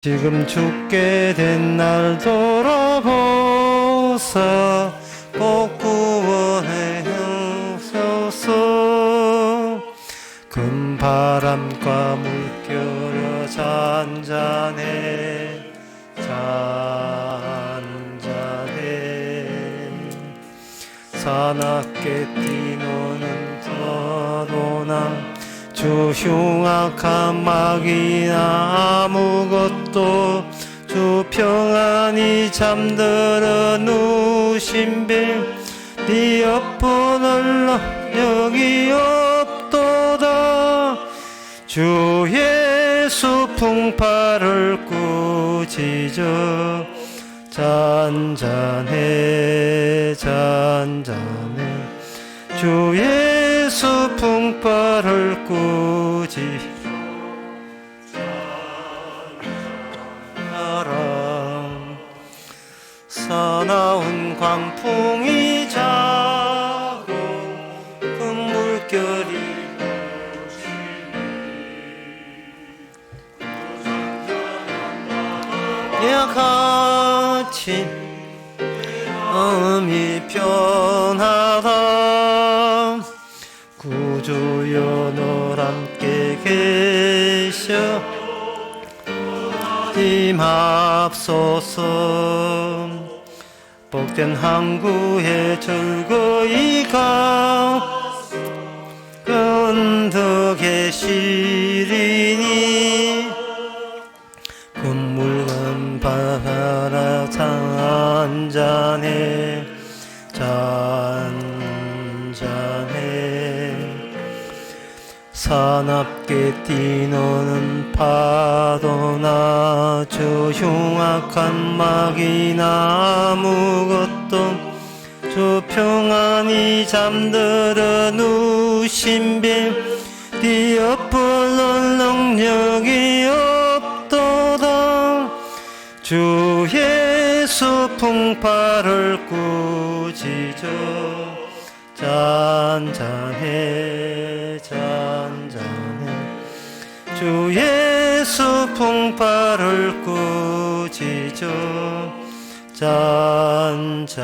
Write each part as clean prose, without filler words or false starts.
지금 죽게 된 날 돌아보사 꼭 구원해 주소서. 금바람과 물결어 잔잔해 사납게 뛰노는 파도나 주 흉악한 마귀나 아무것도 주 평안히 잠들어 누신 빌 네 옆분을 여기 없도다. 주 예수 풍파를 꾸짖어 잔잔해 주 예수 풍파를 꾸짖어 사나운 광풍이 자고 그 물결이 같이 마음이 편하다. 구주여 널 함께 계셔 임합소서. 복된 항구에 즐거이 가 건더 계시리니 금물간 바라 잔잔해 사납게 뛰노는 파도나 저 흉악한 마귀나 아무것도 저 평안히 잠들어 누신 빌 네 옆불 능력이 없도다. 주 예수 풍파를 꾸짖어 잔잔해 주 예수 풍파를 꾸짖어 잔잔하라.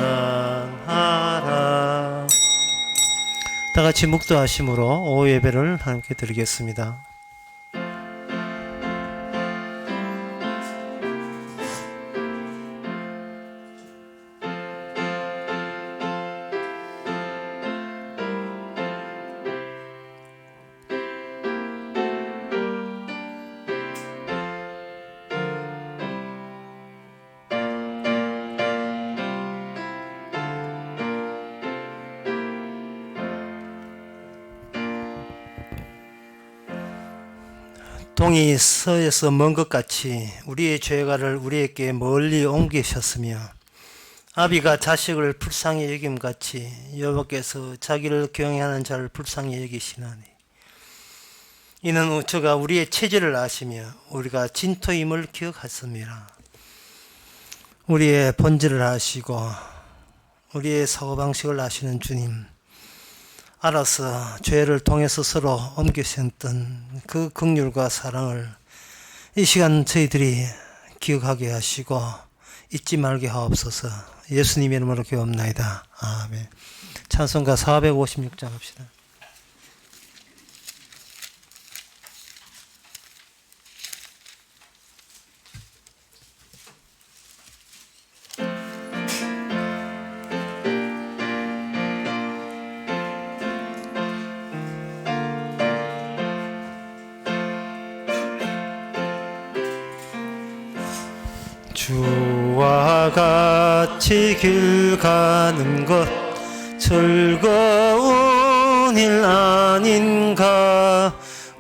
다같이 묵도하심으로 오후 예배를 함께 드리겠습니다. 동이 서에서 먼 것 같이 우리의 죄가를 우리에게 멀리 옮기셨으며 아비가 자식을 불쌍히 여김같이 여호와께서 자기를 경외하는 자를 불쌍히 여기시나니 이는 저가 우리의 체질을 아시며 우리가 진토임을 기억하였습니다. 우리의 본질을 아시고 우리의 사고방식을 아시는 주님, 알아서 죄를 통해서 서로 옮기셨던 그 긍휼과 사랑을 이 시간 저희들이 기억하게 하시고 잊지 말게 하옵소서. 예수님의 이름으로 기도합나이다. 아멘. 찬송가 456장 합시다. 주와 같이 길 가는 것 즐거운 일 아닌가.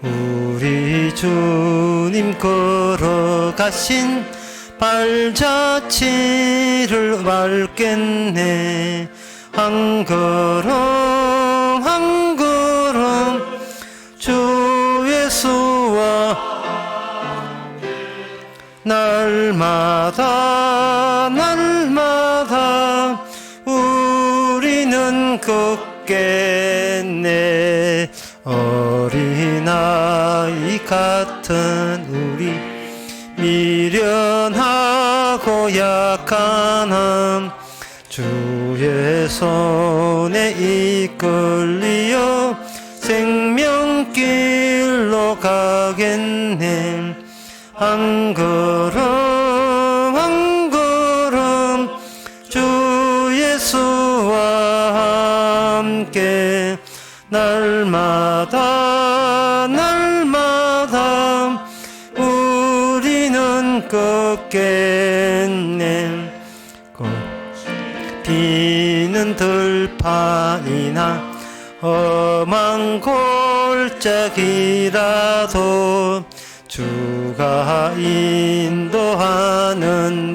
우리 주님 걸어가신 발자취를 밟겠네. 한 걸음 한 걸음 주 예수와 날마다 우리는 걷겠네. 어린아이 같은 우리 미련하고 약한 함 주의 손에 이끌리어 생명길로 가겠네. 한 걸음 한 걸음 주 예수와 함께 날마다 날마다 우리는 걷겠네. 비는 들판이나 험한 골짜기라도 주가 인도하는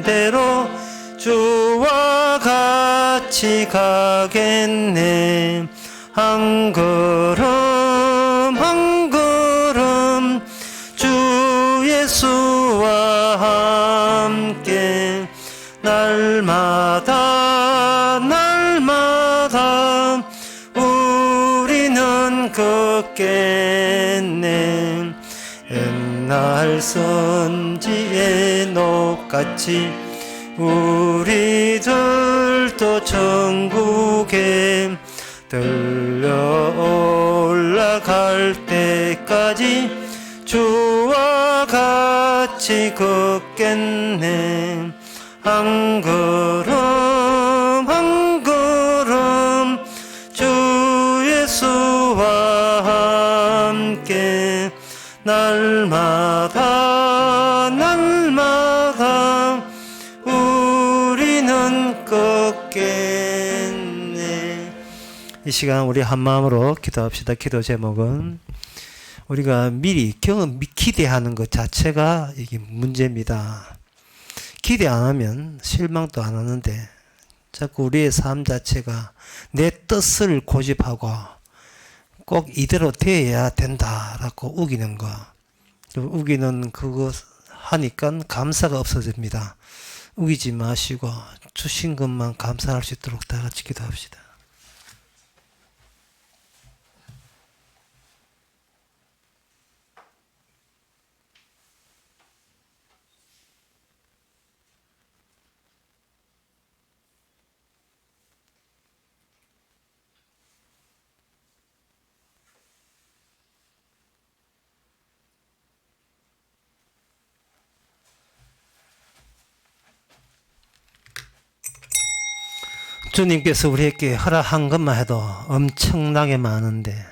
대로 주와 같이 가겠네. 한 걸음 한 걸음 주 예수와 함께 날마다 날마다 우리는 걷겠네. 옛날 선지의 녹같이 우리들도 천국에 들려 올라갈 때까지 주와 같이 걷겠네. 한 걸음 한 걸음 주 예수와 함께 날마다 날마다 우리는 걷겠네. 이 시간 우리 한 마음으로 기도합시다. 기도 제목은 우리가 미리 기대하는 것 자체가 이게 문제입니다. 기대 안 하면 실망도 안 하는데 자꾸 우리의 삶 자체가 내 뜻을 고집하고 꼭 이대로 되어야 된다라고 우기는 거. 우기는 그거 하니까 감사가 없어집니다. 우기지 마시고 주신 것만 감사할 수 있도록 다 같이 기도합시다. 주님께서 우리에게 허락한 것만 해도 엄청나게 많은데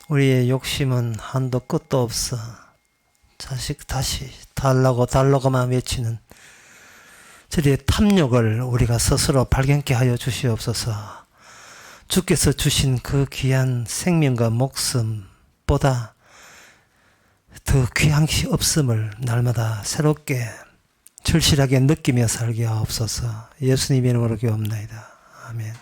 우리의 욕심은 한도 끝도 없어. 자식 다시 달라고만 외치는 저리의 탐욕을 우리가 스스로 발견케 하여 주시옵소서. 주께서 주신 그 귀한 생명과 목숨보다 더 귀한 것이 없음을 날마다 새롭게 절실하게 느끼며 살게 하옵소서. 예수님의 이름으로 기도합나이다. 아멘.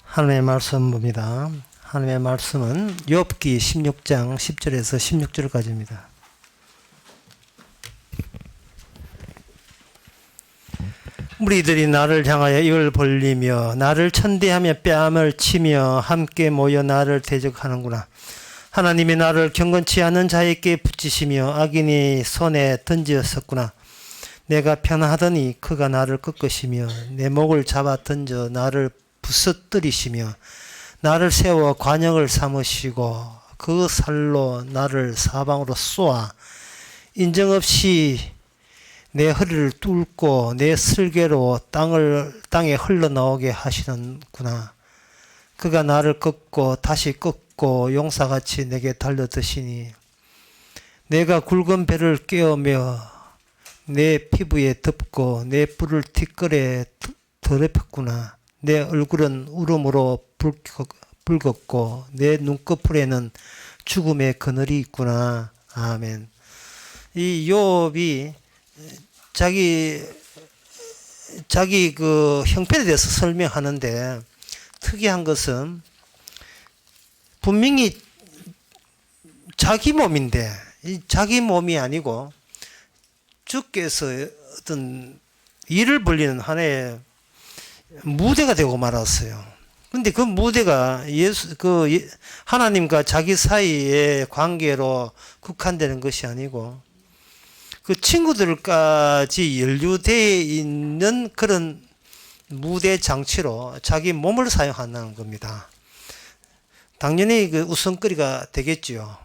하나님의 말씀 봅니다. 하나님의 말씀은 욥기 16장 10절에서 16절까지입니다. 무리들이 나를 향하여 입을 벌리며 나를 천대하며 뺨을 치며 함께 모여 나를 대적하는구나. 하나님이 나를 경건치 않은 자에게 붙이시며 악인이 손에 던지었었구나. 내가 편하더니 그가 나를 꺾으시며 내 목을 잡아 던져 나를 부서뜨리시며 나를 세워 관역을 삼으시고 그 살로 나를 사방으로 쏘아 인정없이 내 허리를 뚫고 내 슬개로 땅에 흘러나오게 하시는구나. 그가 나를 꺾고 다시 꺾고 용사같이 내게 달려드시니 내가 굵은 배를 깨우며 내 피부에 덮고 내 뿔을 티끌에 더럽혔구나. 내 얼굴은 울음으로 붉었고 내 눈꺼풀에는 죽음의 그늘이 있구나. 아멘. 이 욥이 자기 자기 그 형편에 대해서 설명하는데 특이한 것은 분명히 자기 몸인데 자기 몸이 아니고 주께서 어떤 일을 벌리는 하나의 무대가 되고 말았어요. 근데 그 무대가 하나님과 자기 사이의 관계로 국한되는 것이 아니고 그 친구들까지 연루되어 있는 그런 무대 장치로 자기 몸을 사용하는 겁니다. 당연히 그 웃음거리가 되겠지요.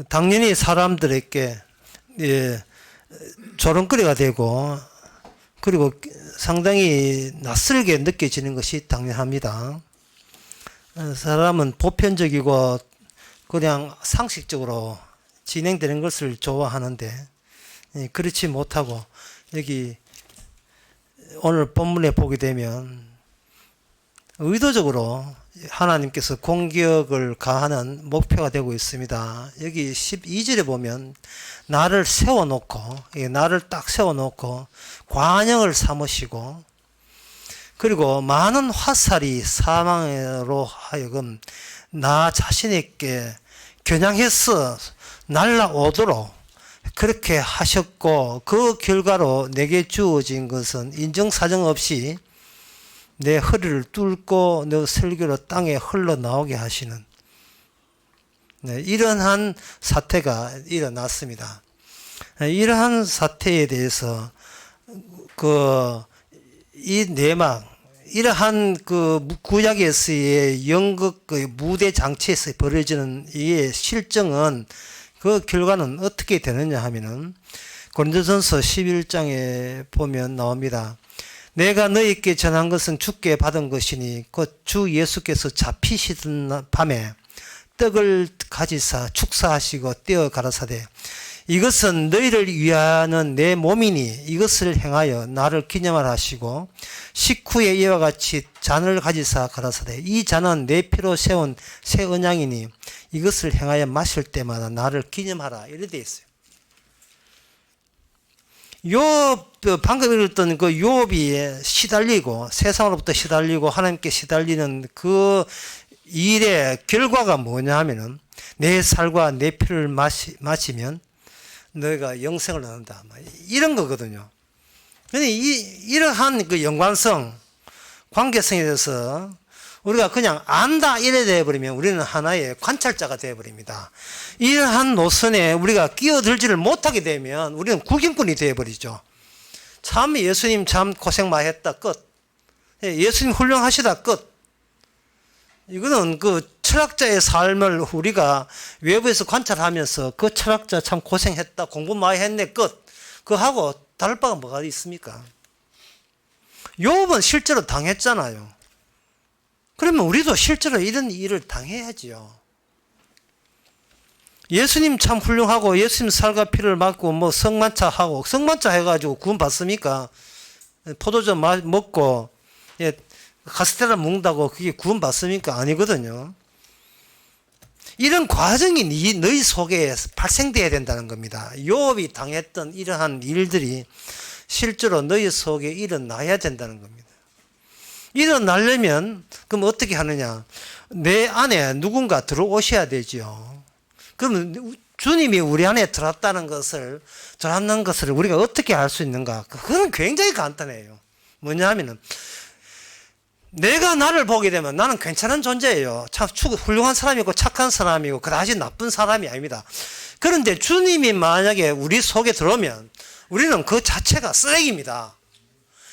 당연히 사람들에게 조롱거리가 되고 그리고 상당히 낯설게 느껴지는 것이 당연합니다. 사람은 보편적이고 그냥 상식적으로 진행되는 것을 좋아하는데 그렇지 못하고 여기 오늘 본문에 보게 되면 의도적으로 하나님께서 공격을 가하는 목표가 되고 있습니다. 여기 12절에 보면 나를 세워놓고 나를 딱 세워놓고 관영을 삼으시고 그리고 많은 화살이 사망으로 하여금 나 자신에게 겨냥해서 날아오도록 그렇게 하셨고 그 결과로 내게 주어진 것은 인정사정 없이 내 허리를 뚫고 내 설교로 땅에 흘러나오게 하시는 이러한 사태가 일어났습니다. 이러한 사태에 대해서 이 내막 이러한 그 구약에서의 연극 무대 장치에서 벌어지는 이 실정은 그 결과는 어떻게 되느냐 하면은 고린도전서 11장에 보면 나옵니다. 내가 너희께 전한 것은 주께 받은 것이니 곧 주 예수께서 잡히시던 밤에 떡을 가지사 축사하시고 떼어 가라사대 이것은 너희를 위하는 내 몸이니 이것을 행하여 나를 기념하라 하시고 식후에 이와 같이 잔을 가지사 가라사대 이 잔은 내 피로 세운 새 언약이니 이것을 행하여 마실 때마다 나를 기념하라 이렇게 되어 있어요. 방금 읽었던 그 욥이 시달리고 세상으로부터 시달리고 하나님께 시달리는 그 일의 결과가 뭐냐 하면은 내 살과 내 피를 마시면 너희가 영생을 얻는다. 이런 거거든요. 근데 이러한 그 연관성, 관계성에 대해서 우리가 그냥 안다 이래 되어버리면 우리는 하나의 관찰자가 되어버립니다. 이러한 노선에 우리가 끼어들지를 못하게 되면 우리는 구경꾼이 되어버리죠. 참 예수님 참 고생 많이 했다 끝. 예수님 훌륭하시다 끝. 이거는 그 철학자의 삶을 우리가 외부에서 관찰하면서 그 철학자 참 고생했다 공부 많이 했네 끝. 그하고 다를 바가 뭐가 있습니까? 욥은 실제로 당했잖아요. 그러면 우리도 실제로 이런 일을 당해야지요. 예수님 참 훌륭하고 예수님 살과 피를 맞고 뭐 성만차하고 성만차 해가지고 구원 받습니까? 포도주 먹고 카스테라 먹는다고 그게 구원 받습니까? 아니거든요. 이런 과정이 너희 속에 발생돼야 된다는 겁니다. 욥이 당했던 이러한 일들이 실제로 너희 속에 일어나야 된다는 겁니다. 일어나려면 그럼 어떻게 하느냐? 내 안에 누군가 들어오셔야 되죠. 그러면 주님이 우리 안에 들어왔는 것을 우리가 어떻게 알 수 있는가? 그건 굉장히 간단해요. 뭐냐 하면은 내가 나를 보게 되면 나는 괜찮은 존재예요. 참 훌륭한 사람이고 착한 사람이고 그다지 나쁜 사람이 아닙니다. 그런데 주님이 만약에 우리 속에 들어오면 우리는 그 자체가 쓰레기입니다.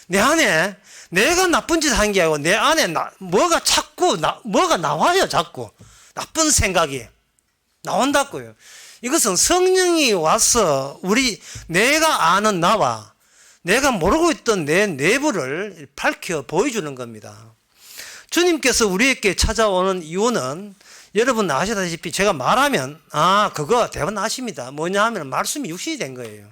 내 안에 내가 나쁜 짓 한 게 아니고 내 안에 뭐가 나와요. 자꾸 나쁜 생각이 나온다고요. 이것은 성령이 와서 내가 아는 나와 내가 모르고 있던 내 내부를 밝혀 보여주는 겁니다. 주님께서 우리에게 찾아오는 이유는 여러분 아시다시피 제가 말하면 그거 대부분 아십니다. 뭐냐 하면 말씀이 육신이 된 거예요.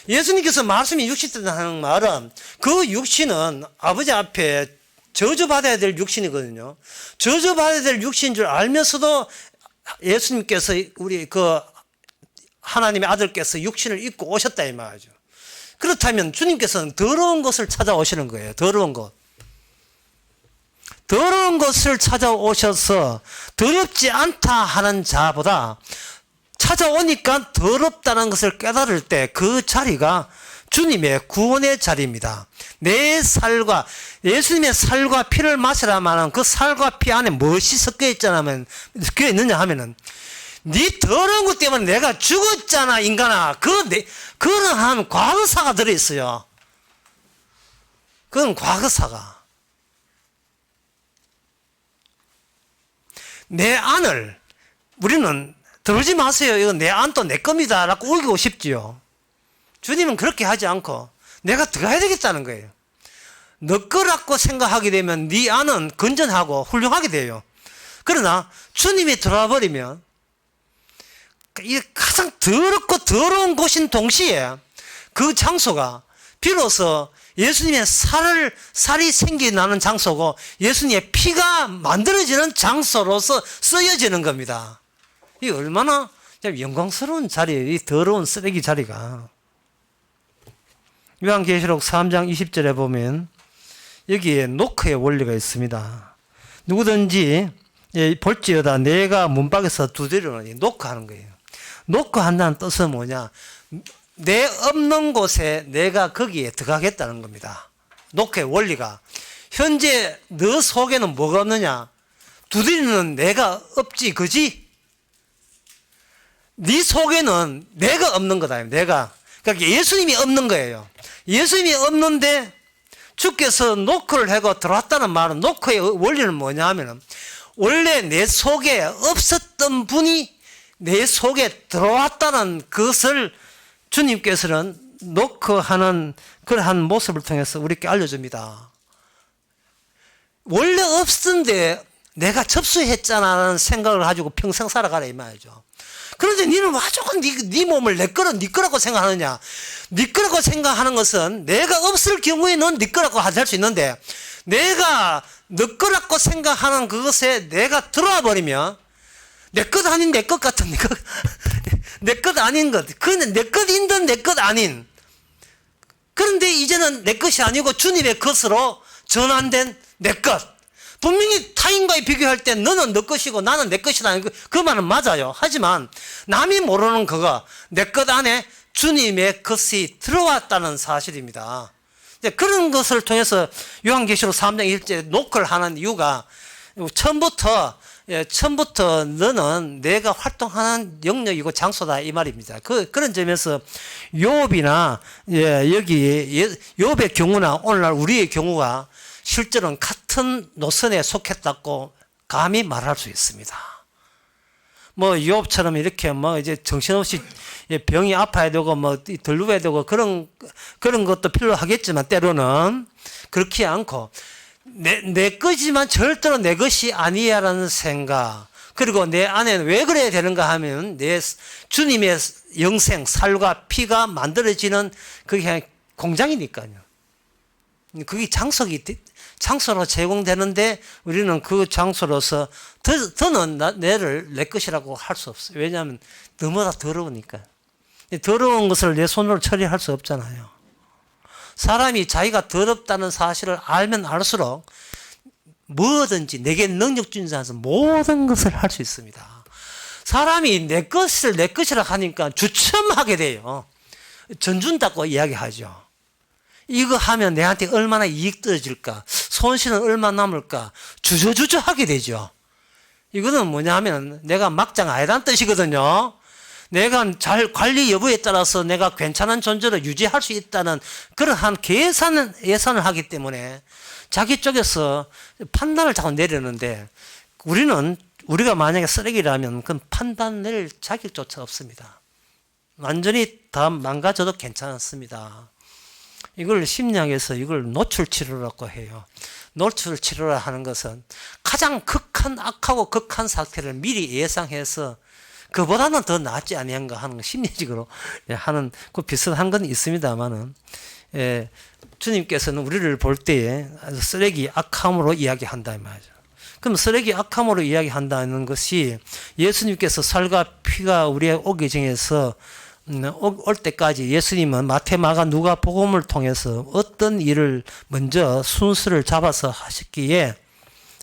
예수님께서 말씀이 육신이 된다는 말은 그 육신은 아버지 앞에 저주받아야 될 육신이거든요. 저주받아야 될 육신인 줄 알면서도 예수님께서 우리 그 하나님의 아들께서 육신을 입고 오셨다 이 말이죠. 그렇다면 주님께서는 더러운 것을 찾아오시는 거예요. 더러운 것. 더러운 것을 찾아오셔서 더럽지 않다 하는 자보다 찾아오니까 더럽다는 것을 깨달을 때 그 자리가 주님의 구원의 자리입니다. 내 살과 예수님의 살과 피를 마시라마는 그 살과 피 안에 무엇이 섞여 있느냐 하면은 네 더러운 것 때문에 내가 죽었잖아 인간아. 그러한 과거사가 들어있어요. 그건 과거사가. 내 안을 우리는 들어오지 마세요. 이거 내 안도 내 겁니다. 라고 우기고 싶지요. 주님은 그렇게 하지 않고 내가 들어가야 되겠다는 거예요. 너 거라고 생각하게 되면 네 안은 건전하고 훌륭하게 돼요. 그러나 주님이 들어와 버리면 이 가장 더럽고 더러운 곳인 동시에 그 장소가 비로소 예수님의 살이 생겨나는 장소고 예수님의 피가 만들어지는 장소로서 쓰여지는 겁니다. 이 얼마나 영광스러운 자리예요. 이 더러운 쓰레기 자리가. 요한계시록 3장 20절에 보면 여기에 노크의 원리가 있습니다. 누구든지 볼지어다 내가 문밖에서 두드리노니 노크하는 거예요. 노크한다는 뜻은 뭐냐? 내 없는 곳에 내가 거기에 들어가겠다는 겁니다. 노크의 원리가. 현재 너 속에는 뭐가 없느냐? 두드리는 내가 없지, 그지? 네 속에는 내가 없는 거다. 내가. 그러니까 예수님이 없는 거예요. 예수님이 없는데 주께서 노크를 하고 들어왔다는 말은 노크의 원리는 뭐냐 하면은 원래 내 속에 없었던 분이 내 속에 들어왔다는 것을 주님께서는 노크하는 그러한 모습을 통해서 우리에게 알려줍니다. 원래 없었는데 내가 접수했잖아라는 생각을 가지고 평생 살아가라 이 말이죠. 그런데 너는 무조건 네 몸을 네 거라고 생각하느냐? 네 거라고 생각하는 것은 내가 없을 경우에는 네 거라고 할 수 있는데 내가 너 거라고 생각하는 그것에 내가 들어와 버리면 내 것 아닌 내 것 같은 내 것 아닌 것, 그는 내 것인 듯 내 것 아닌. 그런데 이제는 내 것이 아니고 주님의 것으로 전환된 내 것. 분명히 타인과의 비교할 때 너는 너 것이고 나는 내 것이다. 그 말은 맞아요. 하지만 남이 모르는 그거, 내 것 안에 주님의 것이 들어왔다는 사실입니다. 그런 것을 통해서 요한계시록 3장 1절에 노크를 하는 이유가 처음부터 너는 내가 활동하는 영역이고 장소다 이 말입니다. 그런 점에서 욥이나 여기 욥의 경우나 오늘날 우리의 경우가 실제로는 같은 노선에 속했다고 감히 말할 수 있습니다. 뭐 욥처럼 이렇게 뭐 이제 정신없이 병이 아파야 되고 뭐 덜루야 되고 그런 것도 필요하겠지만 때로는 그렇지 않고 내 것이지만 절대로 내 것이 아니야라는 생각. 그리고 내 안에는 왜 그래야 되는가 하면 내 주님의 영생, 살과 피가 만들어지는 그게 공장이니까요. 그게 장소로 제공되는데 우리는 그 장소로서 더는 내를 내 것이라고 할 수 없어요. 왜냐하면 너무나 더러우니까. 더러운 것을 내 손으로 처리할 수 없잖아요. 사람이 자기가 더럽다는 사실을 알면 알수록 뭐든지 내게 능력 주는 자에서 모든 것을 할 수 있습니다. 사람이 내 것이라 하니까 주춤하게 돼요. 전준다고 이야기하죠. 이거 하면 내한테 얼마나 이익 떨어질까? 손실은 얼마나 남을까? 주저주저 하게 되죠. 이거는 뭐냐 하면 내가 막장 아니라는 뜻이거든요. 내가 잘 관리 여부에 따라서 내가 괜찮은 존재로 유지할 수 있다는 그러한 예산을 하기 때문에 자기 쪽에서 판단을 자꾸 내리는데 우리가 만약에 쓰레기라면 그건 판단 낼 자격조차 없습니다. 완전히 다 망가져도 괜찮습니다. 이걸 심리학에서 이걸 노출치료라고 해요. 노출치료라 하는 것은 가장 극한 악하고 극한 사태를 미리 예상해서 그보다는 더 낫지 아니한가 하는 거 심리적으로 하는 그 비슷한 건 있습니다만은 주님께서는 우리를 볼 때에 쓰레기 악함으로 이야기한다 이 말이죠. 그럼 쓰레기 악함으로 이야기한다는 것이 예수님께서 살과 피가 우리의 오기 전에서 올 때까지 예수님은 마태, 마가, 누가 복음을 통해서 어떤 일을 먼저 순서를 잡아서 하셨기에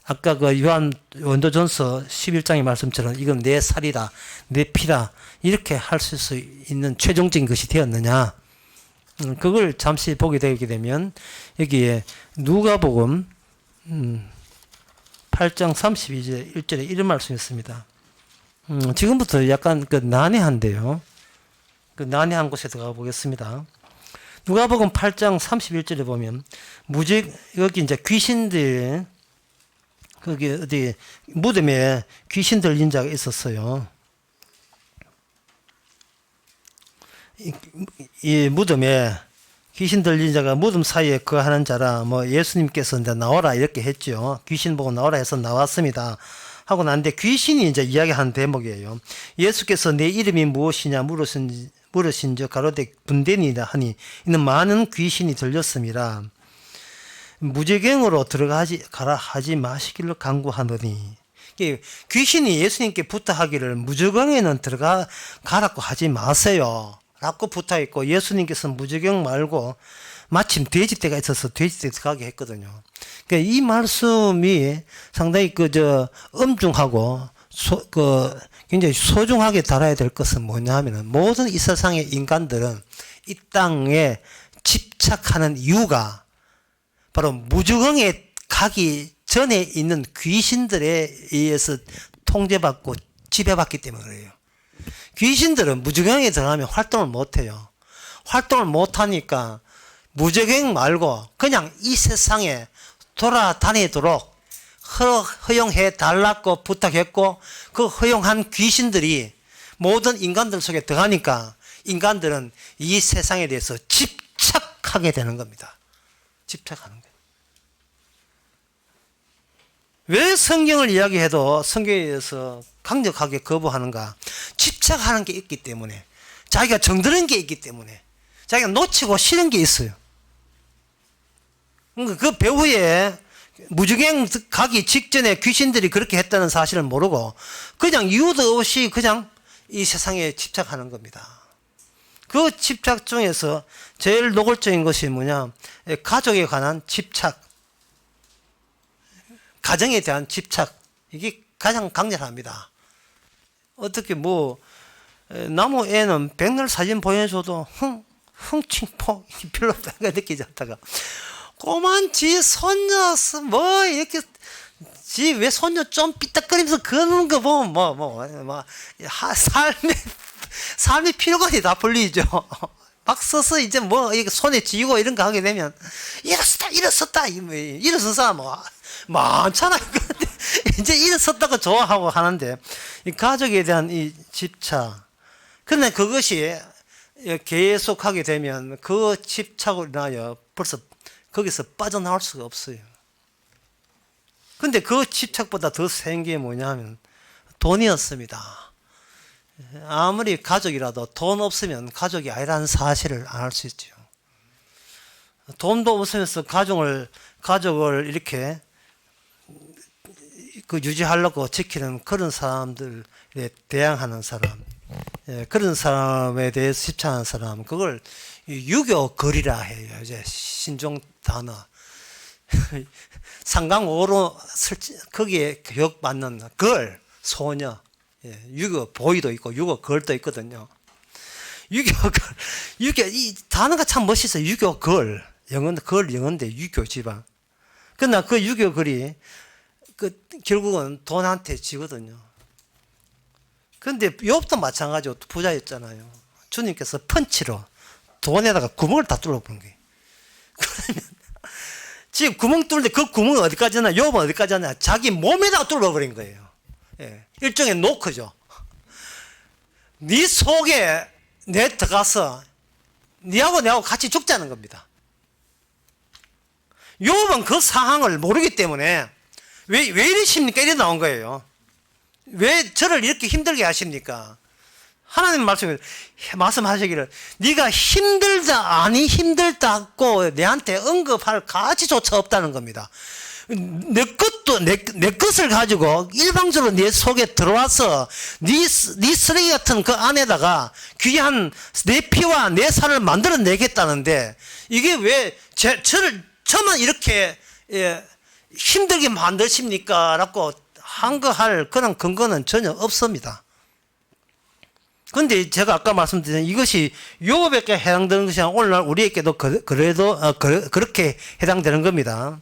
아까 그 요한 원도전서 11장의 말씀처럼 이건 내 살이다, 내 피다 이렇게 할 수 있는 최종적인 것이 되었느냐. 그걸 잠시 보게 되게 되면 여기에 누가복음 8장 32절 1절에 이런 말씀이 있습니다. 지금부터 약간 그 난해한데요. 그 난해한 곳에 들어가 보겠습니다. 누가복음 8장 31절에 보면 여기 이제 귀신들 거기 어디 무덤에 귀신 들린 자가 있었어요. 이 무덤에 귀신 들린 자가 무덤 사이에 거하는 자라 뭐 예수님께서 이제 나오라 이렇게 했죠. 귀신 보고 나오라 해서 나왔습니다. 하고 난데 귀신이 이제 이야기하는 대목이에요. 예수께서 내 이름이 무엇이냐 물으신즉 가로되 분대니라 하니 이는 많은 귀신이 들렸습니다. 무제경으로 가라 하지 마시기를 간구하더니 귀신이 예수님께 부탁하기를 무제경에는 가라고 하지 마세요 라고 부탁했고 예수님께서는 무제경 말고 마침 돼지떼가 있어서 돼지떼 가게 했거든요. 그러니까 이 말씀이 상당히 엄중하고 굉장히 소중하게 달아야 될 것은 뭐냐 하면은 모든 이 세상의 인간들은 이 땅에 집착하는 이유가 바로 무저경에 가기 전에 있는 귀신들에 의해서 통제받고 지배받기 때문에 그래요. 귀신들은 무저경에 들어가면 활동을 못해요. 활동을 못하니까 무저경 말고 그냥 이 세상에 돌아다니도록 허용해 달라고 부탁했고 그 허용한 귀신들이 모든 인간들 속에 들어가니까 인간들은 이 세상에 대해서 집착하게 되는 겁니다. 집착하는 거예요. 왜 성경을 이야기해도 성경에 대해서 강력하게 거부하는가? 집착하는 게 있기 때문에, 자기가 정드는 게 있기 때문에, 자기가 놓치고 싫은 게 있어요. 그 배후에 무주경 가기 직전에 귀신들이 그렇게 했다는 사실을 모르고 그냥 이유도 없이 그냥 이 세상에 집착하는 겁니다. 그 집착 중에서 제일 노골적인 것이 뭐냐? 가족에 관한 집착, 가정에 대한 집착, 이게 가장 강렬합니다. 어떻게 나무 애는 백날 사진 보여줘도 흥칭포 별로 느끼지 않다가 꼬만 지 손녀 이렇게 지 왜 손녀 좀 삐딱거리면서 그러는 거 보면 삶의 피로감이 다 풀리죠. 막 서서 이제 이렇게 손에 쥐고 이런 거 하게 되면 일어섰다 일어선 사람 많잖아요. 그런데 이제 일어섰다고 좋아하고 하는데 이 가족에 대한 이 집착, 근데 그것이 계속하게 되면 그 집착으로 인하여 벌써 거기서 빠져나올 수가 없어요. 근데 그 집착보다 더 센 게 뭐냐 하면 돈이었습니다. 아무리 가족이라도 돈 없으면 가족이 아니라는 사실을 알 수 있죠. 돈도 없으면서 가족을 이렇게 유지하려고 지키는 그런 사람들에 대항하는 사람, 그런 사람에 대해서 집착하는 사람, 그걸 유교거리라 해요. 이제 신종 단어. 상강오로 거기에 교육받는 걸, 소녀, 유교 보이도 있고 유교 걸도 있거든요. 이 단어가 참 멋있어요. 유교 걸, 영어인데 유교 지방. 그러나 그 유교 걸이 결국은 돈한테 지거든요. 그런데 욥도 마찬가지로 부자였잖아요. 주님께서 펀치로 돈에다가 구멍을 다 뚫어본 거예요. 그러면 지금 구멍 뚫는데 그 구멍은 어디까지 하나? 욥은 어디까지 하나? 자기 몸에다가 뚫어버린 거예요. 일종의 노크죠. 네 속에 내 들어가서 네하고 내하고 같이 죽자는 겁니다. 욥은 그 상황을 모르기 때문에 왜 이러십니까? 이래 나온 거예요. 왜 저를 이렇게 힘들게 하십니까? 하나님 말씀하시기를 네가 힘들다고 내한테 언급할 가치조차 없다는 겁니다. 내 것도 내 것을 가지고 일방적으로 내 속에 들어와서 네 쓰레기 같은 그 안에다가 귀한 내 피와 내 살을 만들어내겠다는데 이게 왜 저만 이렇게 힘들게 만드십니까? 라고 항거할 그런 근거는 전혀 없습니다. 근데 제가 아까 말씀드린 이것이 욥에게 해당되는 것이 아니라 오늘날 우리에게도 그렇게 해당되는 겁니다.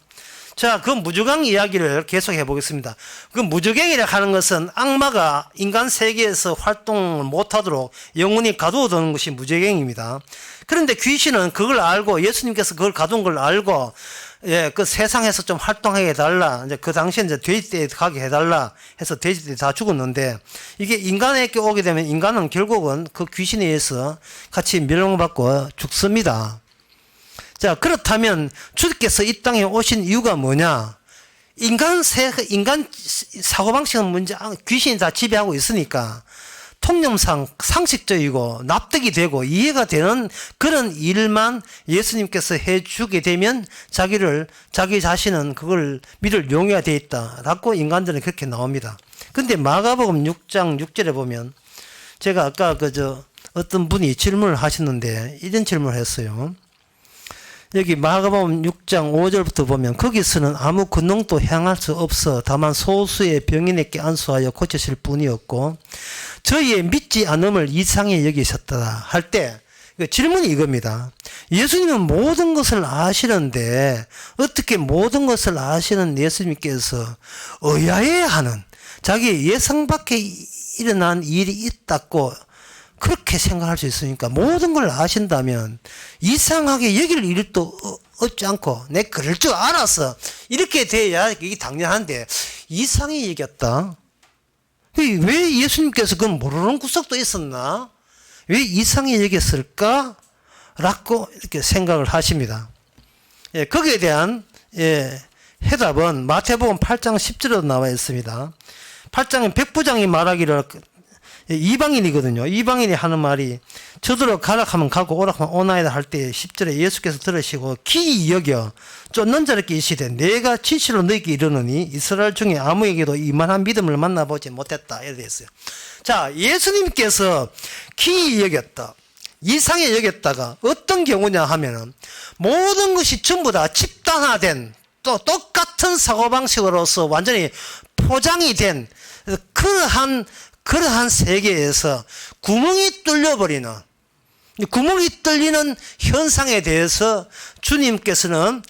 자, 그 무저갱 이야기를 계속 해보겠습니다. 그 무저갱이라 하는 것은 악마가 인간 세계에서 활동을 못하도록 영원히 가두어두는 것이 무저갱입니다. 그런데 귀신은 그걸 알고 예수님께서 그걸 가둔 걸 알고 그 세상에서 좀 활동하게 해달라. 이제 그 당시에 이제 돼지떼에 가게 해달라 해서 돼지떼 다 죽었는데 이게 인간에게 오게 되면 인간은 결국은 그 귀신에 의해서 같이 멸망받고 죽습니다. 자, 그렇다면 주께서 이 땅에 오신 이유가 뭐냐? 인간 사고방식은 문제, 귀신이 다 지배하고 있으니까 통념상 상식적이고 납득이 되고 이해가 되는 그런 일만 예수님께서 해주게 되면 자기 자신은 그걸 믿을 용의가 되어 있다라고 인간들은 그렇게 나옵니다. 근데 마가복음 6장 6절에 보면 제가 아까 어떤 분이 질문을 하셨는데 이런 질문을 했어요. 여기 마가복음 6장 5절부터 보면 거기서는 아무 근능도 행할 수 없어 다만 소수의 병인에게 안수하여 고치실 뿐이었고 저희의 믿지 않음을 이상히 여기셨다 할 때 질문이 이겁니다. 예수님은 모든 것을 아시는데 어떻게 모든 것을 아시는 예수님께서 의아해하는 자기 예상 밖에 일어난 일이 있다고 그렇게 생각할 수 있으니까 모든 걸 아신다면 이상하게 여길 일도 없지 않고 내 그럴 줄 알았어 이렇게 돼야 이게 당연한데 이상히 여겼다. 왜 예수님께서 그건 모르는 구석도 있었나? 왜 이상히 여겼을까? 라고 이렇게 생각을 하십니다. 거기에 대한 해답은 마태복음 8장 10절에도 나와 있습니다. 8장에 백부장이 말하기를 이방인이거든요. 이방인이 하는 말이 저더러 가라 하면 가고 오라 하면 오나이다 할 때 10절에 예수께서 들으시고 기이 여겨 쫓는 자에게 이시되 내가 진실로 너희에게 이르노니 이스라엘 중에 아무에게도 이만한 믿음을 만나보지 못했다 이렇게 됐어요. 자, 예수님께서 기이 여겼다 이상히 여겼다가 어떤 경우냐 하면은 모든 것이 전부 다 집단화된 또 똑같은 사고방식으로서 완전히 포장이 된 그러한 세계에서 구멍이 뚫리는 현상에 대해서 주님께서는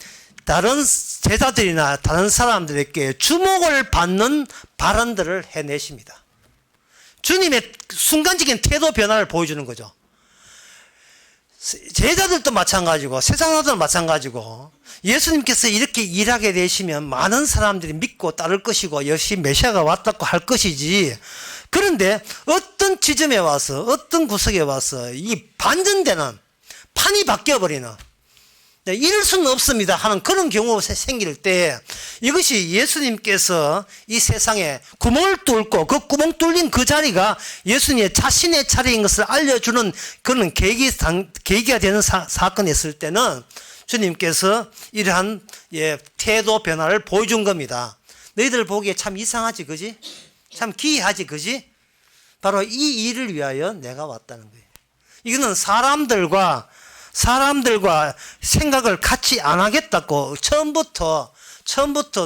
다른 제자들이나 다른 사람들에게 주목을 받는 발언들을 해내십니다. 주님의 순간적인 태도 변화를 보여주는 거죠. 제자들도 마찬가지고 세상 사람들도 마찬가지고 예수님께서 이렇게 일하게 되시면 많은 사람들이 믿고 따를 것이고 역시 메시아가 왔다고 할 것이지. 그런데 어떤 지점에 와서 어떤 구석에 와서 이 반전되는 판이 바뀌어버리는 이럴 수는 없습니다 하는 그런 경우가 생길 때 이것이 예수님께서 이 세상에 구멍을 뚫고 그 구멍 뚫린 그 자리가 예수님의 자신의 자리인 것을 알려주는 그런 계기가 되는 사건이 있을 때는 주님께서 이러한 태도 변화를 보여준 겁니다. 너희들 보기에 참 이상하지 그지? 참 기이하지 그지? 바로 이 일을 위하여 내가 왔다는 거예요. 이거는 사람들과 생각을 같이 안 하겠다고 처음부터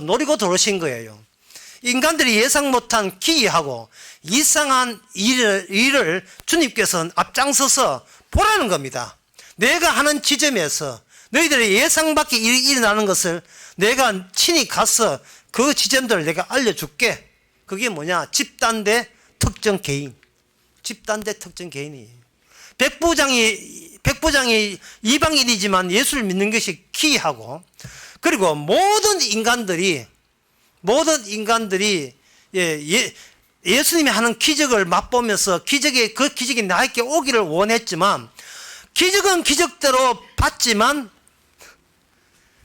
노리고 들어오신 거예요. 인간들이 예상 못한 기이하고 이상한 일을 주님께서는 앞장서서 보라는 겁니다. 내가 하는 지점에서 너희들의 예상 밖의 일이 일어나는 것을 내가 친히 가서 그 지점들을 내가 알려줄게. 그게 뭐냐? 집단 대 특정 개인. 집단 대 특정 개인이에요. 백부장이 이방인이지만 예수를 믿는 것이 기이하고 그리고 모든 인간들이 예수님이 하는 기적을 맛보면서 그 기적이 나에게 오기를 원했지만 기적은 기적대로 봤지만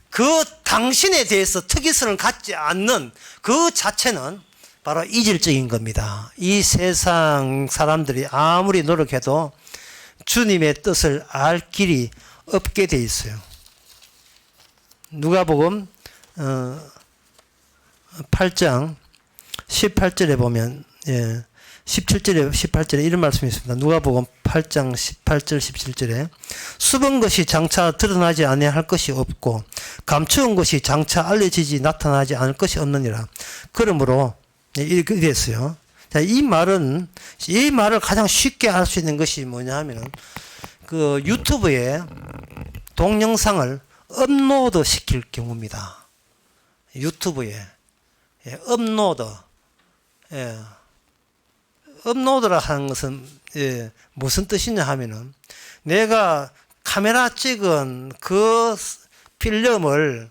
그 당신에 대해서 특이성을 갖지 않는 그 자체는 바로 이질적인 겁니다. 이 세상 사람들이 아무리 노력해도 주님의 뜻을 알 길이 없게 돼 있어요. 누가복음 8장 18절에 보면 17절에 18절에 이런 말씀이 있습니다. 누가복음 8장 18절 17절에 숨은 것이 장차 드러나지 아니할 것이 없고 감추은 것이 장차 알려지지 나타나지 않을 것이 없느니라. 그러므로 이렇게 됐어요. 자, 이 말을 가장 쉽게 알 수 있는 것이 뭐냐 하면은 그 유튜브에 동영상을 업로드 시킬 경우입니다. 유튜브에 업로드. 업로드라 하는 것은 무슨 뜻이냐 하면은 내가 카메라 찍은 그 필름을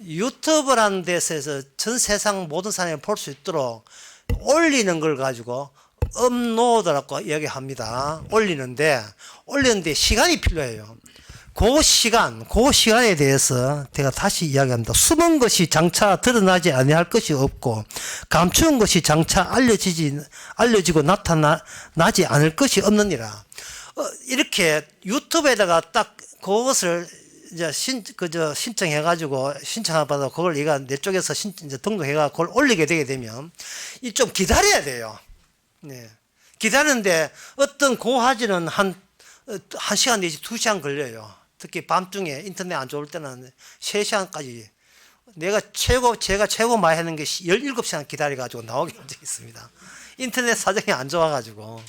유튜브라는 데서 전 세상 모든 사람이 볼 수 있도록 올리는 걸 가지고 업로드라고 이야기합니다. 올리는데 시간이 필요해요. 그 시간에 대해서 제가 다시 이야기합니다. 숨은 것이 장차 드러나지 아니할 것이 없고 감추은 것이 장차 알려지고 나타나지 않을 것이 없느니라. 이렇게 유튜브에다가 딱 그것을 이제 신청해가지고 신청받아 그걸 얘가 내 쪽에서 이제 등록해가 그걸 올리게 되게 되면 이 좀 기다려야 돼요. 네. 기다리는데 어떤 고화질은 한 1시간 내지 2시간 걸려요. 특히 밤중에 인터넷 안 좋을 때는 3시간까지 제가 최고 많이 하는 게 17시간 기다려가지고 나오게 한 적이 있습니다. 인터넷 사정이 안 좋아가지고.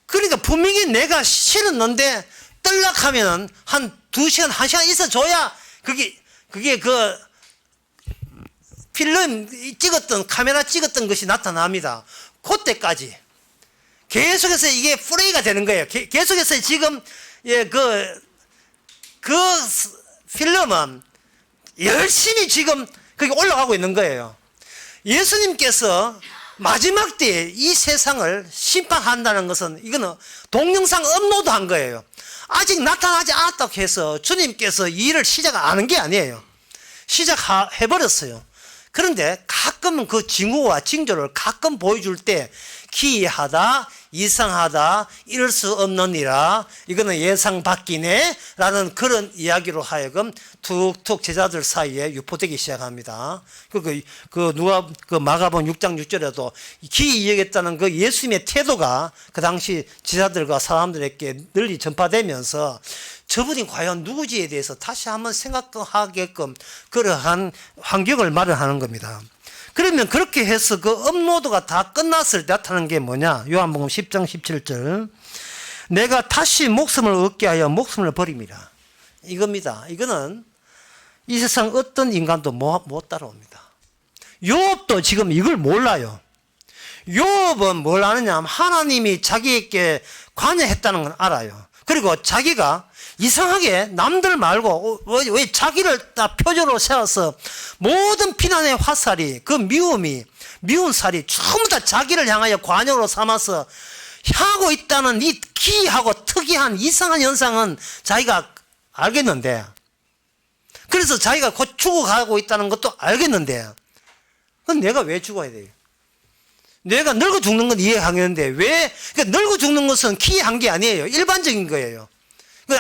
그러니까 분명히 내가 실었는데 떨락하면 한 2시간, 1시간 있어줘야 그게 그 필름 찍었던, 카메라 찍었던 것이 나타납니다. 그때까지. 계속해서 이게 플레이가 되는 거예요. 계속해서 지금, 그 필름은 열심히 지금 거기 올라가고 있는 거예요. 예수님께서 마지막 때에 이 세상을 심판한다는 것은 이거는 동영상 업로드 한 거예요. 아직 나타나지 않았다고 해서 주님께서 이 일을 시작 안 한 게 아니에요. 시작해버렸어요. 그런데 가끔은 그 징후와 징조를 가끔 보여줄 때 기이하다, 이상하다, 이럴 수 없느니라, 이거는 예상 밖이네 라는 그런 이야기로 하여금 툭툭 제자들 사이에 유포되기 시작합니다. 그 마가복음 6장 6절에도 기이 여겼다는 그 예수님의 태도가 그 당시 제자들과 사람들에게 널리 전파되면서 저분이 과연 누구지에 대해서 다시 한번 생각하게끔 그러한 환경을 마련하는 겁니다. 그러면 그렇게 해서 그 업로드가 다 끝났을 때 나타나는 게 뭐냐? 요한복음 10장 17절. 내가 다시 목숨을 얻게 하여 목숨을 버림이라. 이겁니다. 이거는 이 세상 어떤 인간도 못 따라옵니다. 욥도 지금 이걸 몰라요. 욥은 뭘 아느냐 하면 하나님이 자기에게 관여했다는 건 알아요. 그리고 자기가 이상하게 남들 말고 왜 자기를 다 표적으로 세워서 모든 비난의 화살이 그 미운 살이 전부 다 자기를 향하여 관역으로 삼아서 하고 있다는 이 기이하고 특이한 이상한 현상은 자기가 알겠는데, 그래서 자기가 곧 죽어가고 있다는 것도 알겠는데, 그건 내가 왜 죽어야 돼요? 내가 늙어 죽는 건 이해하겠는데 왜? 그러니까 늙어 죽는 것은 기이한 게 아니에요. 일반적인 거예요.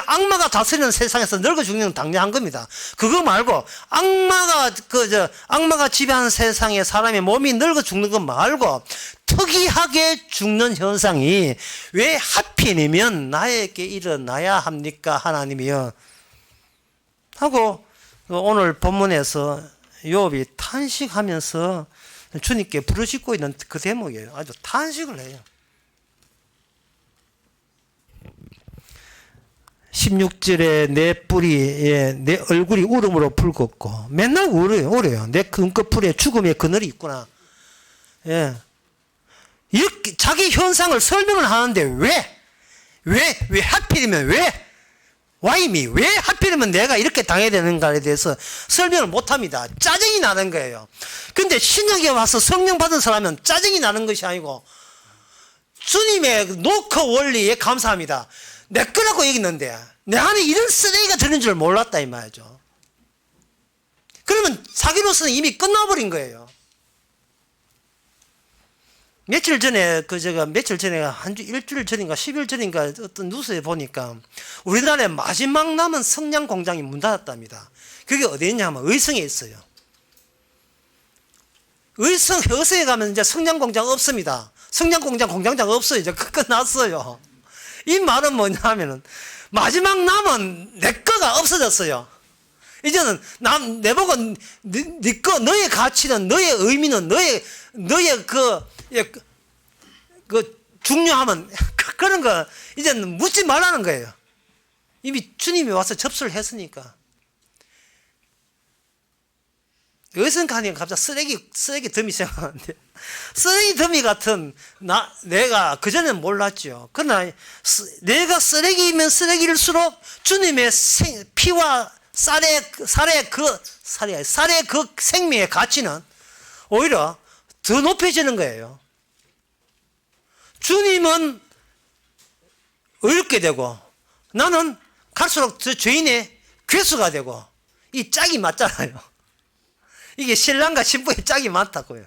악마가 다스리는 세상에서 늙어 죽는 건 당연한 겁니다. 그거 말고 악마가 지배하는 세상에 사람의 몸이 늙어 죽는 것 말고 특이하게 죽는 현상이 왜 하필이면 나에게 일어나야 합니까? 하나님이요. 하고 오늘 본문에서 욥이 탄식하면서 주님께 부르짖고 있는 그 대목이에요. 아주 탄식을 해요. 16절에 내 뿌리에 내 얼굴이 울음으로 붉었고, 맨날 울어요. 내 금꺼풀에 죽음의 그늘이 있구나. 예. 이렇게 자기 현상을 설명을 하는데 왜 하필이면 왜 하필이면 내가 이렇게 당해야 되는가에 대해서 설명을 못 합니다. 짜증이 나는 거예요. 근데 신약에 와서 성령 받은 사람은 짜증이 나는 것이 아니고 주님의 노크 원리에 감사합니다. 내 거라고 얘기했는데 내 안에 이런 쓰레기가 드는 줄 몰랐다 이 말이죠. 그러면 자기로서는 이미 끝나버린 거예요. 며칠 전에 일주일 전인가 10일 전인가 어떤 뉴스에 보니까 우리나라의 마지막 남은 성냥 공장이 문 닫았답니다. 그게 어디 있냐 하면 의성에 있어요. 의성에 가면 이제 성냥공장 없습니다. 성냥공장 공장장 없어요. 이제 끝났어요. 이 말은 뭐냐면은 마지막 남은 내 거가 없어졌어요. 이제는 내보고 네 거, 너의 가치는, 너의 의미는, 너의 그 중요함은 그런 거 이제는 묻지 말라는 거예요. 이미 주님이 와서 접수를 했으니까. 여기서 가니까 갑자기 쓰레기 더미 생각하는데, 쓰레기 더미 같은 내가 그전엔 몰랐죠. 그러나 내가 쓰레기면 쓰레기일수록 주님의 피와 쌀의 그 생명의 가치는 오히려 더 높아지는 거예요. 주님은 어렵게 되고 나는 갈수록 저 죄인의 괴수가 되고, 이 짝이 맞잖아요. 이게 신랑과 신부의 짝이 맞다고요.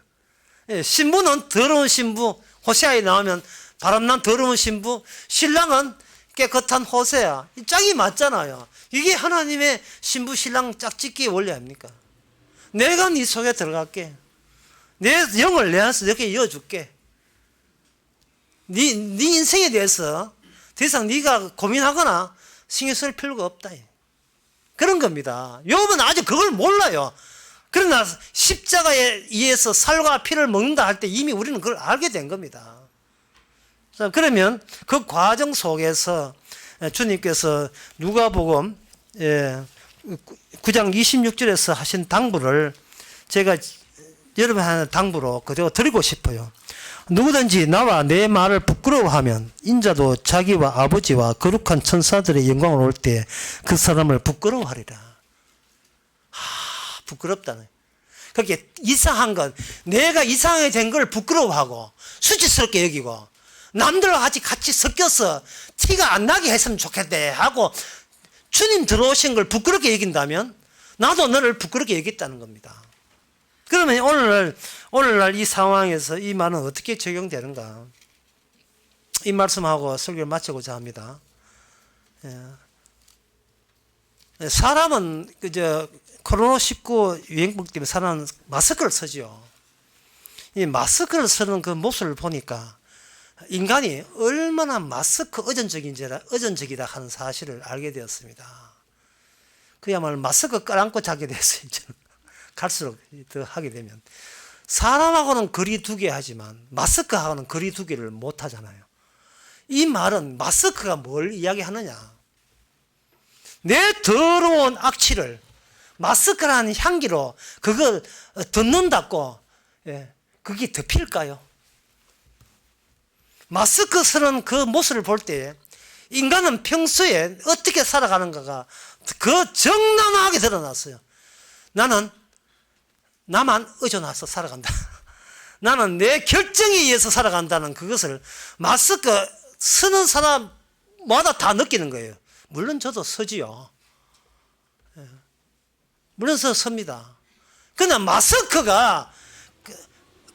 신부는 더러운 신부, 호세아에 나오면 바람난 더러운 신부, 신랑은 깨끗한 호세아. 이 짝이 맞잖아요. 이게 하나님의 신부 신랑 짝짓기의 원리 아닙니까? 내가 네 속에 들어갈게. 내 영을 내 안에서 이렇게 이어줄게. 네 인생에 대해서 더 이상 네가 고민하거나 신경 쓸 필요가 없다. 그런 겁니다. 욥은 아직 그걸 몰라요. 그러나 십자가에 의해서 살과 피를 먹는다 할 때 이미 우리는 그걸 알게 된 겁니다. 자, 그러면 그 과정 속에서 주님께서 누가복음 9장 26절에서 하신 당부를 제가 여러분한테 당부로 그대로 드리고 싶어요. 누구든지 나와 내 말을 부끄러워하면 인자도 자기와 아버지와 거룩한 천사들의 영광을 올 때 그 사람을 부끄러워하리라. 부끄럽다네. 그렇게 이상한 건, 내가 이상하게 된 걸 부끄러워하고 수치스럽게 여기고 남들과 같이 섞여서 티가 안 나게 했으면 좋겠대 하고 주님 들어오신 걸 부끄럽게 여긴다면 나도 너를 부끄럽게 여겼다는 겁니다. 그러면 오늘날 이 상황에서 이 말은 어떻게 적용되는가? 이 말씀하고 설교를 마치고자 합니다. 사람은 코로나19 유행병 때문에 사람은 마스크를 쓰죠. 이 마스크를 쓰는 그 모습을 보니까 인간이 얼마나 마스크 의존적이다 하는 사실을 알게 되었습니다. 그야말로 마스크 끌안고 자게 됐어요. 이제는 갈수록 더 하게 되면 사람하고는 거리 두게 하지만 마스크하고는 거리 두기를 못 하잖아요. 이 말은 마스크가 뭘 이야기하느냐? 내 더러운 악취를 마스크라는 향기로 그걸 덮는다고 그게 덮일까요? 마스크 쓰는 그 모습을 볼 때 인간은 평소에 어떻게 살아가는가가 그 적나라하게 드러났어요. 나는 나만 의존해서 살아간다. 나는 내 결정에 의해서 살아간다는 그것을 마스크 쓰는 사람마다 다 느끼는 거예요. 물론 저도 쓰지요. 물론 씁니다. 그러나 마스크가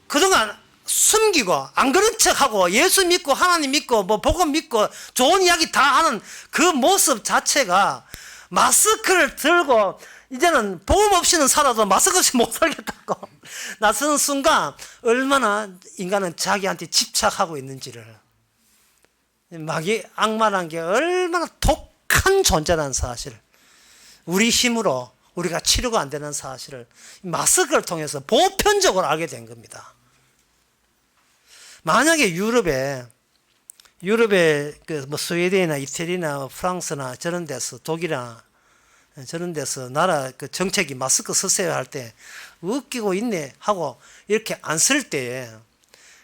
그동안 숨기고 안 그런 척하고 예수 믿고 하나님 믿고 뭐 복음 믿고 좋은 이야기 다 하는 그 모습 자체가 마스크를 들고 이제는 복음 없이는 살아도 마스크 없이 못 살겠다고 나서는 순간 얼마나 인간은 자기한테 집착하고 있는지를, 마귀 악마라는 게 얼마나 독한 존재라는 사실, 우리 힘으로 우리가 치료가 안 되는 사실을 마스크를 통해서 보편적으로 알게 된 겁니다. 만약에 유럽에 그 스웨덴이나 이태리나 프랑스나 저런 데서 독일이나 저런 데서 나라 그 정책이 마스크 쓰세요 할 때 웃기고 있네 하고 이렇게 안 쓸 때에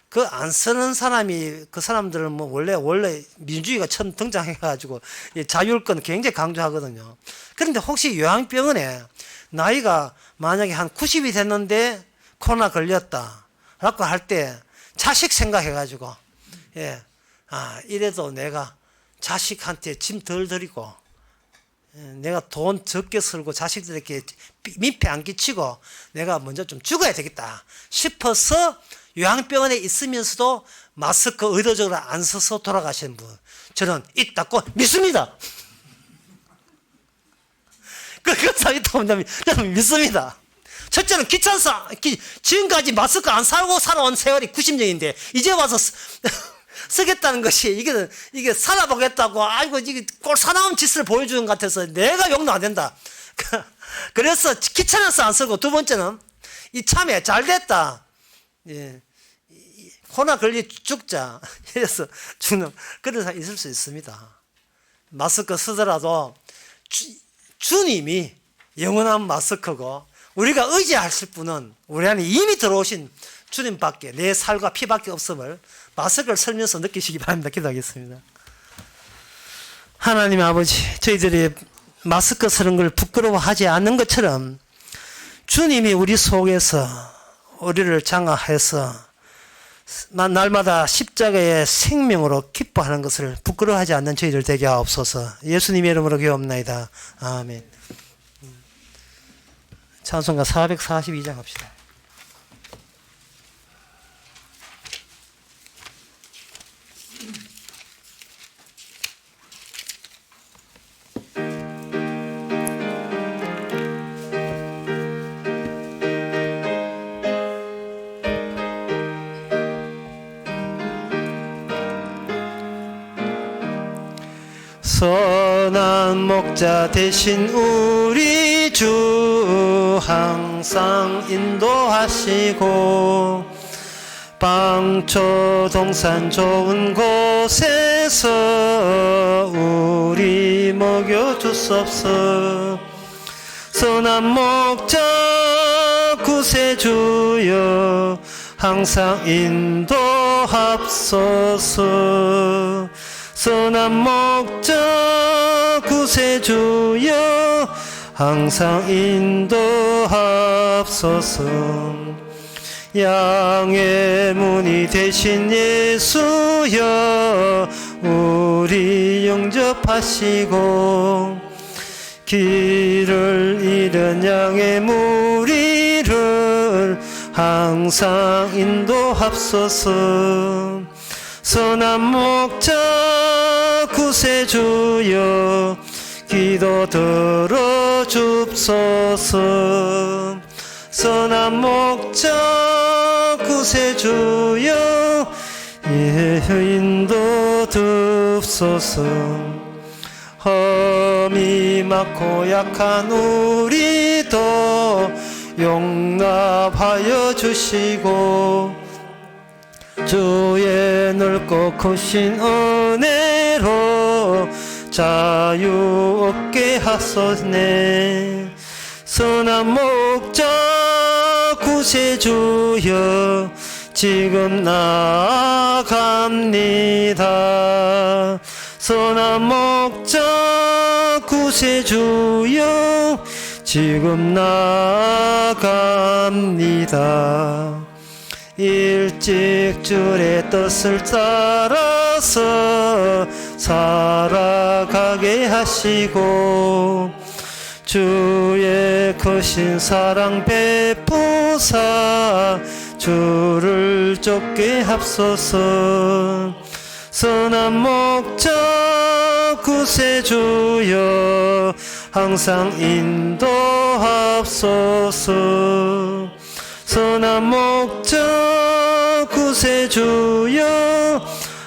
그 안 쓰는 사람이 그 사람들은 뭐 원래 민주주의가 처음 등장해가지고 자율권 굉장히 강조하거든요. 그런데 혹시 요양병원에 나이가 만약에 한 90이 됐는데 코로나 걸렸다라고 할 때 자식 생각해가지고 이래도 내가 자식한테 짐 덜 들이고 내가 돈 적게 쓸고 자식들에게 민폐 안 끼치고 내가 먼저 좀 죽어야 되겠다 싶어서 요양병원에 있으면서도 마스크 의도적으로 안 써서 돌아가시는 분, 저는 있다고 믿습니다. 그런 사람이 있다면 저는 믿습니다. 첫째는 귀찮아서, 지금까지 마스크 안 사고 살아온 세월이 90년인데, 이제 와서 쓰겠다는 것이, 이게 살아보겠다고, 아이고, 이게 꼴 사나운 짓을 보여주는 것 같아서 내가 용도 안 된다. 그래서 귀찮아서 안 쓰고, 두 번째는, 이 참에 잘 됐다. 예. 코로나 걸리 죽자. 이래서 죽는 그런 사람이 있을 수 있습니다. 마스크 쓰더라도 주님이 영원한 마스크고 우리가 의지하실 분은 우리 안에 이미 들어오신 주님밖에 내 살과 피밖에 없음을 마스크를 쓰면서 느끼시기 바랍니다. 기도하겠습니다. 하나님 아버지, 저희들이 마스크 쓰는 걸 부끄러워하지 않는 것처럼 주님이 우리 속에서 우리를 장악해서 날마다 십자가의 생명으로 기뻐하는 것을 부끄러워하지 않는 저희들 되게 하옵소서. 예수님의 이름으로 기도합나이다. 아멘. 찬송가 442장 합시다. 선한 목자 되신 우리 주 항상 인도하시고 방초 동산 좋은 곳에서 우리 먹여주옵소서. 선한 목자 구세주여 항상 인도하옵소서. 선한 목자 구세주여 항상 인도하옵소서. 양의 문이 되신 예수여 우리 영접하시고 길을 잃은 양의 무리를 항상 인도하옵소서. 선한 목자 구세주여 기도 들어줍소서. 선한 목자 구세주여 인도 줍소서. 험이 많고 약한 우리도 용납하여 주시고 주의 넓고 크신 은혜로 자유 얻게 하소서. 선한 목자 구세주여 지금 나아갑니다. 선한 목자 구세주여 지금 나아갑니다. 일찍 주의 뜻을 따라서 살아가게 하시고 주의 크신 사랑 베푸사 주를 쫓게 합소서. 선한 목자 구세주여 항상 인도하옵소서. 선한 목자 구세주여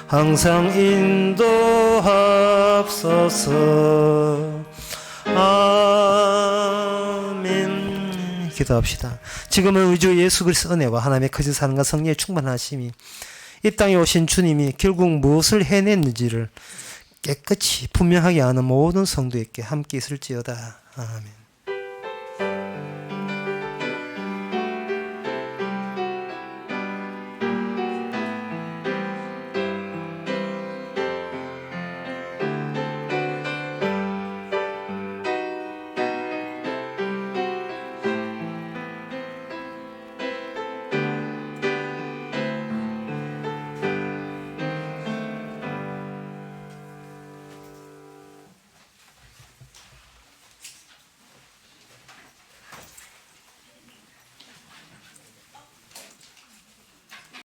항상 인도하옵소서. 아멘. 기도합시다. 지금은 우리 주 예수 그리스도 은혜와 하나님의 거짓 사랑과 성령의 충만하심이 이 땅에 오신 주님이 결국 무엇을 해냈는지를 깨끗이 분명하게 아는 모든 성도에게 함께 있을지어다. 아멘.